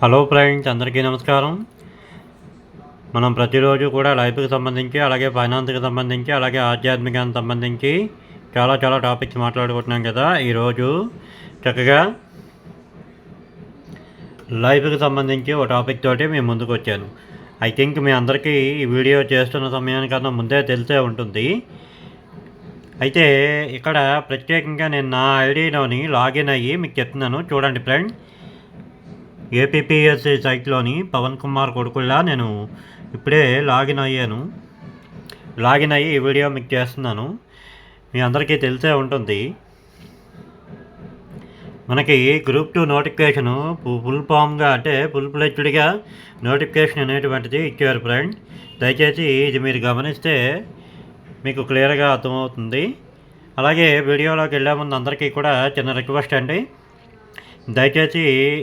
Hello friends, అందరికీ నమస్కారం. మనం ప్రతిరోజు కూడా లైఫ్కి సంబంధించి, అలాగే ఫైనాన్స్కి సంబంధించి, అలాగే ఆధ్యాత్మికానికి సంబంధించి చాలా టాపిక్స్ మాట్లాడుకుంటున్నాం కదా. ఈరోజు చక్కగా లైఫ్కి సంబంధించి ఒక టాపిక్ తోటి మేము ముందుకు వచ్చాను. ఐ థింక్ మీ అందరికీ ఈ వీడియో చేస్తున్న సమయానికన్నా ముందే తెలిసే ఉంటుంది. అయితే ఇక్కడ ప్రత్యేకంగా నేను నా ఐడిలోని లాగిన్ అయ్యి మీకు చెప్తున్నాను. చూడండి ఫ్రెండ్, ఏపీపీఎస్సీ సైట్లోని పవన్ కుమార్ కొడుకుల్లా నేను ఇప్పుడే లాగిన్ అయ్యి ఈ వీడియో మీకు చేస్తున్నాను. మీ అందరికీ తెలిసే ఉంటుంది, మనకి గ్రూప్ 2 నోటిఫికేషను ఫుల్ ఫామ్గా అంటే ఫుల్ ఫ్లెడ్జ్డ్గా నోటిఫికేషన్ అనేటువంటిది ఇచ్చారు ఫ్రెండ్. దయచేసి ఇది మీరు గమనిస్తే మీకు క్లియర్గా అర్థమవుతుంది. అలాగే వీడియోలోకి వెళ్ళే ముందు అందరికీ కూడా చిన్న రిక్వెస్ట్ అండి, దయచేసి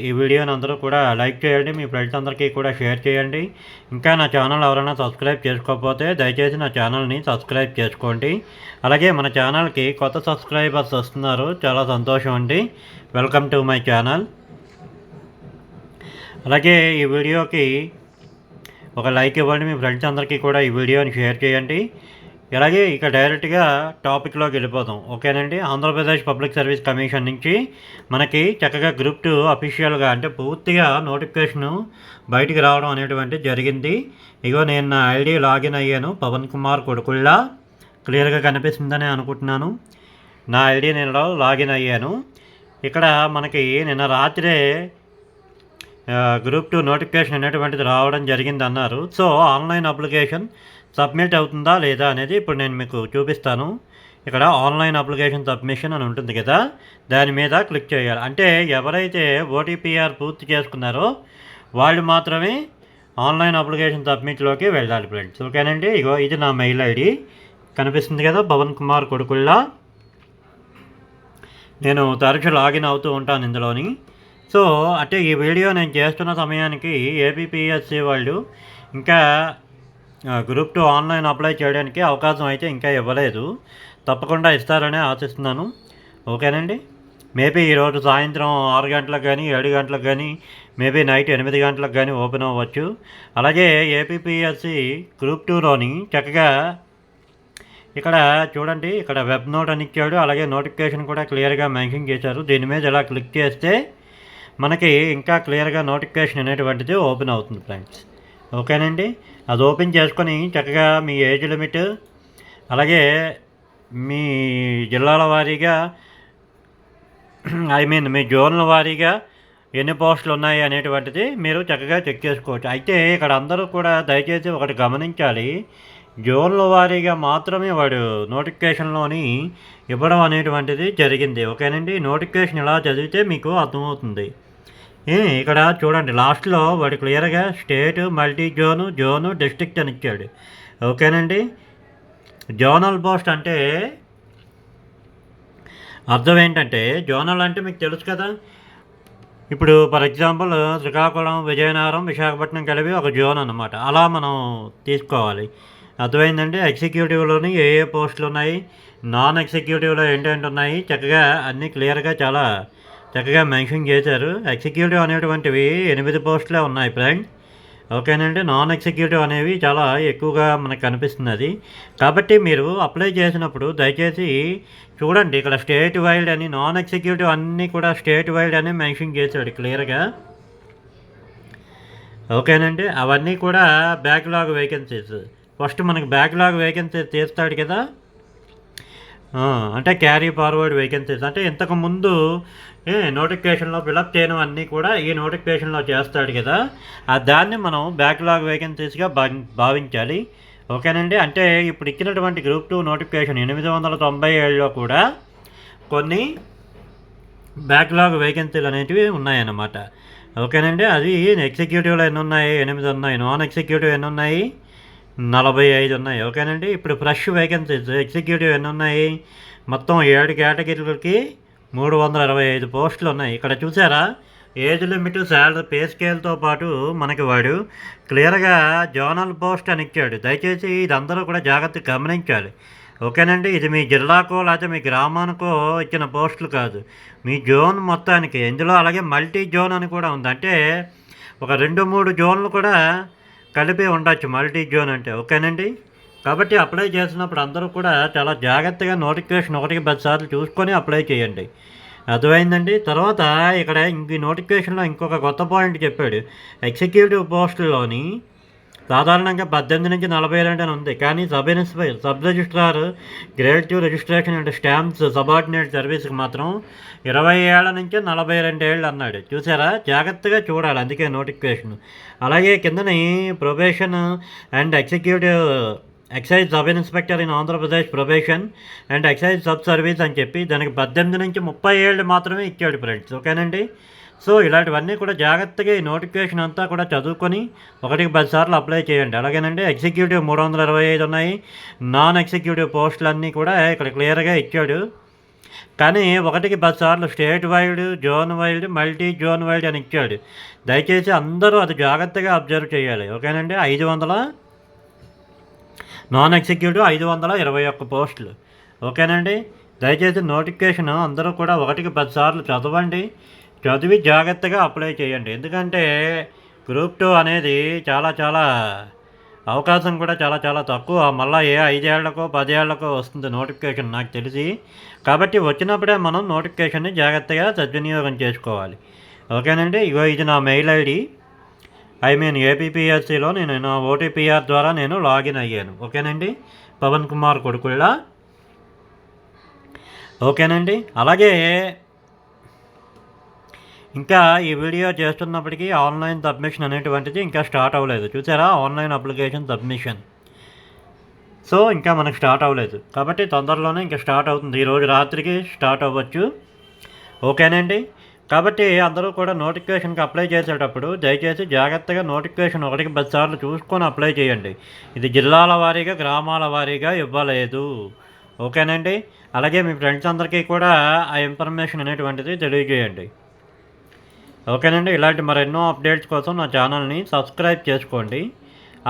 ఈ వీడియోని అందరూ కూడా లైక్ చేయండి, మీ ఫ్రెండ్స్ అందరికీ కూడా షేర్ చేయండి. ఇంకా నా ఛానల్ ఎవరైనా సబ్స్క్రైబ్ చేసుకోకపోతే దయచేసి నా ఛానల్ని సబ్స్క్రైబ్ చేసుకోండి. అలాగే మన ఛానల్కి కొత్త సబ్స్క్రైబర్స్ వస్తున్నారు, చాలా సంతోషం అండి. Welcome to my channel. అలాగే ఈ వీడియోకి ఒక లైక్ ఇవ్వండి, మీ ఫ్రెండ్స్ అందరికీ కూడా ఈ వీడియోని షేర్ చేయండి. అలాగే ఇక డైరెక్ట్గా టాపిక్లోకి వెళ్ళిపోతాం, ఓకేనండి. ఆంధ్రప్రదేశ్ పబ్లిక్ సర్వీస్ కమిషన్ నుంచి మనకి చక్కగా గ్రూప్ 2 అఫీషియల్గా అంటే పూర్తిగా నోటిఫికేషను బయటికి రావడం అనేటువంటి జరిగింది. ఇగో నేను నా ఐడి లాగిన్ అయ్యాను, పవన్ కుమార్ కొడుకుల్లా. క్లియర్గా కనిపిస్తుందని అనుకుంటున్నాను. నా ఐడి నేను లాగిన్ అయ్యాను. ఇక్కడ మనకి నిన్న రాత్రే గ్రూప్ 2 నోటిఫికేషన్ అనేటువంటిది రావడం జరిగింది అన్నారు. సో ఆన్లైన్ అప్లికేషన్ సబ్మిట్ అవుతుందా లేదా అనేది ఇప్పుడు నేను మీకు చూపిస్తాను. ఇక్కడ ఆన్లైన్ అప్లికేషన్ సబ్మిషన్ అని ఉంటుంది కదా, దాని మీద క్లిక్ చేయాలి. అంటే ఎవరైతే ఓటీపీఆర్ పూర్తి చేసుకున్నారో వాళ్ళు మాత్రమే ఆన్లైన్ అప్లికేషన్ సబ్మిట్లోకి వెళ్ళాలి ఫ్రెండ్స్, ఓకేనండి. ఇగో ఇది నా మెయిల్ ఐడి కనిపిస్తుంది కదా, పవన్ కుమార్ కొడుకుల్లా. నేను తరచు లాగిన్ అవుతూ ఉంటాను ఇందులోని. సో అంటే ఈ వీడియో నేను చేస్తున్న సమయానికి ఏపీపీఎస్సీ వాళ్ళు ఇంకా గ్రూప్ 2 ఆన్లైన్ అప్లై చేయడానికి అవకాశం అయితే ఇంకా ఇవ్వలేదు. తప్పకుండా ఇస్తారని ఆశిస్తున్నాను, ఓకేనండి. మేబీ ఈరోజు సాయంత్రం 6 గంటలకు కానీ 7 గంటలకు కానీ, మేబీ నైట్ 8 గంటలకు కానీ ఓపెన్ అవ్వచ్చు. అలాగే ఏపీపీఎస్సీ గ్రూప్ 2లోని చక్కగా ఇక్కడ చూడండి, ఇక్కడ వెబ్ నోట్ అని ఇచ్చాడు. అలాగే నోటిఫికేషన్ కూడా క్లియర్గా మెన్షన్ చేశారు. దీని మీద ఇలా క్లిక్ చేస్తే మనకి ఇంకా క్లియర్గా నోటిఫికేషన్ అనేటువంటిది ఓపెన్ అవుతుంది ఫ్రెండ్స్, ఓకేనండి. అది ఓపెన్ చేసుకొని చక్కగా మీ ఏజ్ లిమిట్, అలాగే మీ జిల్లాల వారీగా మీ జోన్ల వారీగా ఎన్ని పోస్టులు ఉన్నాయి అనేటువంటిది మీరు చక్కగా చెక్ చేసుకోవచ్చు. అయితే ఇక్కడ అందరూ కూడా దయచేసి ఒకటి గమనించాలి, జోన్ల వారీగా మాత్రమే వాడు నోటిఫికేషన్లోని ఇవ్వడం అనేటువంటిది జరిగింది, ఓకేనండి. నోటిఫికేషన్ ఇలా చదివితే మీకు అర్థమవుతుంది. ఇక్కడ చూడండి, లాస్ట్లో వాడు క్లియర్గా స్టేట్, మల్టీ జోను, డిస్ట్రిక్ట్ అని ఇచ్చాడు, ఓకేనండి. జోనల్ పోస్ట్ అంటే అర్థం ఏంటంటే, జోనల్ అంటే మీకు తెలుసు కదా. ఇప్పుడు ఫర్ ఎగ్జాంపుల్ శ్రీకాకుళం, విజయనగరం, విశాఖపట్నం కలిపి ఒక జోన్ అన్నమాట. అలా మనం తీసుకోవాలి, అర్థమైందండి. ఎగ్జిక్యూటివ్లోని ఏ పోస్టులు ఉన్నాయి, నాన్ ఎగ్జిక్యూటివ్లో ఏంటంటే ఉన్నాయి, చక్కగా అన్నీ క్లియర్గా చాలా చక్కగా మెన్షన్ చేశారు. ఎగ్జిక్యూటివ్ అనేటువంటివి 8 పోస్టులే ఉన్నాయి ఫ్రెండ్, ఓకేనండి. నాన్ ఎగ్జిక్యూటివ్ అనేవి చాలా ఎక్కువగా మనకు కనిపిస్తున్నది. కాబట్టి మీరు అప్లై చేసినప్పుడు దయచేసి చూడండి, ఇక్కడ స్టేట్ వైడ్ అని, నాన్ ఎగ్జిక్యూటివ్ అన్నీ కూడా స్టేట్ వైడ్ అని మెన్షన్ చేశాడు క్లియర్గా, ఓకేనండి. అవన్నీ కూడా బ్యాక్లాగ్ వేకెన్సీస్. ఫస్ట్ మనకి బ్యాక్లాగ్ వేకెన్సీస్ తీస్తాడు కదా, అంటే క్యారీ ఫార్వర్డ్ వేకెన్సీస్ అంటే ఇంతకుముందు నోటిఫికేషన్లో ఫిలప్ చేయడం అన్నీ కూడా ఈ నోటిఫికేషన్లో చేస్తాడు కదా, దాన్ని మనం బ్యాక్లాగ్ వేకెన్సీస్గా భావించాలి, ఓకేనండి. అంటే ఇప్పుడు ఇచ్చినటువంటి గ్రూప్ 2 నోటిఫికేషన్ 897లో కూడా కొన్ని బ్యాక్లాగ్ వేకెన్సీలు అనేటివి ఉన్నాయన్నమాట, ఓకేనండి. అది ఎగ్జిక్యూటివ్లో ఎన్ని ఉన్నాయి, 8 ఉన్నాయి. నాన్ ఎగ్జిక్యూటివ్ ఎన్ని ఉన్నాయి, 45 ఉన్నాయి, ఓకేనండి. ఇప్పుడు ఫ్రెష్ వేకెన్సీస్ ఎగ్జిక్యూటివ్ ఎన్ని ఉన్నాయి, మొత్తం 7 కేటగిరీలకి 325 పోస్టులు ఉన్నాయి. ఇక్కడ చూసారా, ఏజ్ లిమిట్, శాలరీ, పే స్కేల్తో పాటు మనకి వాడు క్లియర్గా జోనల్ పోస్ట్ అని ఇచ్చాడు. దయచేసి ఇది అందరూ కూడా జాగ్రత్తగా గమనించాలి. ఓకేనండి. ఇది మీ జిల్లాకో లేకపోతే మీ గ్రామానికో ఇచ్చిన పోస్టులు కాదు. మీ జోన్ మొత్తానికి. ఇందులో అలాగే మల్టీ జోన్ అని కూడా ఉంది. అంటే ఒక 2, 3 జోన్లు కూడా కలిపి ఉండొచ్చు మల్టీ జోన్ అంటే. ఓకేనండి. కాబట్టి అప్లై చేసినప్పుడు అందరూ కూడా చాలా జాగ్రత్తగా నోటిఫికేషన్ 1కి 10 సార్లు చూసుకొని అప్లై చేయండి. అర్థమైందండి. తర్వాత ఇక్కడ ఈ నోటిఫికేషన్లో ఇంకొక కొత్త పాయింట్ చెప్పాడు. ఎగ్జిక్యూటివ్ పోస్టుల్లోని సాధారణంగా 18 నుంచి 42 అని ఉంది. కానీ sub registrar grade 2 registration and stamps subordinate సర్వీస్కి మాత్రం 20 ఏళ్ల నుంచి 42 ఏళ్ళు అన్నాడు. చూసారా, జాగ్రత్తగా చూడాలి. అందుకే నోటిఫికేషన్. అలాగే కిందని probation and excise sub inspector in Andhra Pradesh probation and excise sub service అని చెప్పి దానికి 18 నుంచి 30 ఏళ్ళు మాత్రమే ఇచ్చాడు ఫ్రెండ్స్. ఓకేనండి. సో ఇలాంటివన్నీ కూడా జాగ్రత్తగా ఈ నోటిఫికేషన్ అంతా కూడా చదువుకొని 1కి 10 సార్లు అప్లై చేయండి. అలాగేనండి ఎగ్జిక్యూటివ్ 325 ఉన్నాయి. నాన్ ఎగ్జిక్యూటివ్ పోస్టులన్నీ కూడా ఇక్కడ క్లియర్గా ఇచ్చాడు. కానీ 1కి 10 సార్లు state wide, zone wide, multi zone wide అని ఇచ్చాడు. దయచేసి అందరూ అది జాగ్రత్తగా అబ్జర్వ్ చేయాలి. ఓకేనండి. 500 నాన్ ఎగ్జిక్యూటివ్ 521 పోస్టులు. ఓకేనండి. దయచేసి నోటిఫికేషన్ అందరూ కూడా 1కి 10 సార్లు చదవండి. చదివి జాగ్రత్తగా అప్లై చేయండి. ఎందుకంటే గ్రూప్ 2 అనేది చాలా అవకాశం కూడా చాలా తక్కువ. మళ్ళీ 5 ఏళ్లకో 10 ఏళ్లకో వస్తుంది నోటిఫికేషన్ నాకు తెలిసి. కాబట్టి వచ్చినప్పుడే మనం నోటిఫికేషన్ని జాగ్రత్తగా సద్వినియోగం చేసుకోవాలి. ఓకేనండి. ఇది నా మెయిల్ ఐడి. ఏపీపీఎస్సీలో నేను నా ఓటీపీఆర్ ద్వారా నేను లాగిన్ అయ్యాను. ఓకేనండి. పవన్ కుమార్ కొడుకుళ్ళ. ఓకేనండి. అలాగే ఇంకా ఈ వీడియో చేస్తున్నప్పటికీ ఆన్లైన్ సబ్మిషన్ అనేటువంటిది ఇంకా స్టార్ట్ అవ్వలేదు. చూసారా, ఆన్లైన్ అప్లికేషన్ సబ్మిషన్. సో ఇంకా మనకు స్టార్ట్ అవ్వలేదు. కాబట్టి తొందరలోనే ఇంకా స్టార్ట్ అవుతుంది. ఈరోజు రాత్రికి స్టార్ట్ అవ్వచ్చు. ఓకేనండి. కాబట్టి అందరూ కూడా నోటిఫికేషన్కి అప్లై చేసేటప్పుడు దయచేసి జాగ్రత్తగా నోటిఫికేషన్ 1కి 10 సార్లు చూసుకొని అప్లై చేయండి. ఇది జిల్లాల వారీగా, గ్రామాల వారీగా ఇవ్వలేదు. ఓకేనండి. అలాగే మీ ఫ్రెండ్స్ అందరికీ కూడా ఆ ఇన్ఫర్మేషన్ అనేటువంటిది తెలియజేయండి. ఓకేనండి. ఇలాంటి మరెన్నో అప్డేట్స్ కోసం నా ఛానల్ని సబ్స్క్రైబ్ చేసుకోండి.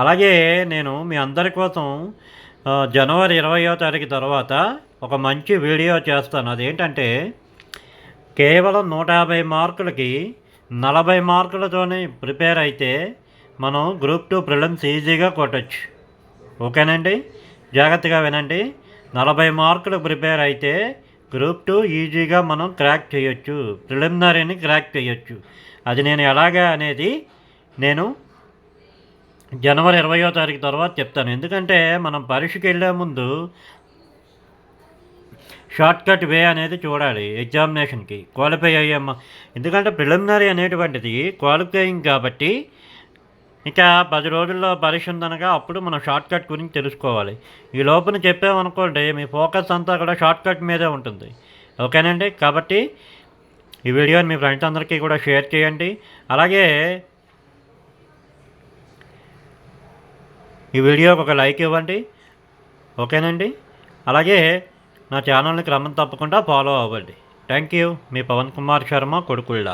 అలాగే నేను మీ అందరి కోసం జనవరి 20వ తారీఖు తర్వాత ఒక మంచి వీడియో చేస్తాను. అదేంటంటే కేవలం 150 మార్కులకి 40 మార్కులతోనే ప్రిపేర్ అయితే మనం గ్రూప్ 2 ప్రిలిమ్స్ ఈజీగా కొట్టచ్చు. ఓకేనండి. జాగ్రత్తగా వినండి. 40 మార్కులు ప్రిపేర్ అయితే గ్రూప్ 2 ఈజీగా మనం క్రాక్ చేయొచ్చు. ప్రిలిమినరీని క్రాక్ చేయొచ్చు. అది నేను ఎలాగా అనేది నేను జనవరి 20వ తారీఖు తర్వాత చెప్తాను. ఎందుకంటే మనం పరీక్షకి వెళ్ళే ముందు షార్ట్కట్ వే అనేది చూడాలి ఎగ్జామినేషన్కి క్వాలిఫై అయ్యామా. ఎందుకంటే ప్రిలిమినరీ అనేటువంటిది క్వాలిఫైయింగ్ కాబట్టి ఇక 10 రోజుల్లో పరీక్ష ఉందనగా అప్పుడు మనం షార్ట్కట్ గురించి తెలుసుకోవాలి. ఈ లోపల చెప్పామనుకోండి మీ ఫోకస్ అంతా కూడా షార్ట్కట్ మీదే ఉంటుంది. ఓకేనండి. కాబట్టి ఈ వీడియోని మీ ఫ్రెండ్స్ అందరికీ కూడా షేర్ చేయండి. అలాగే ఈ వీడియోకి ఒక లైక్ ఇవ్వండి. ఓకేనండి. అలాగే నా ఛానల్ని క్రమం తప్పకుండా ఫాలో అవ్వండి. Thank you. మీ పవన్ కుమార్ శర్మ కొడుకుళ్ళ.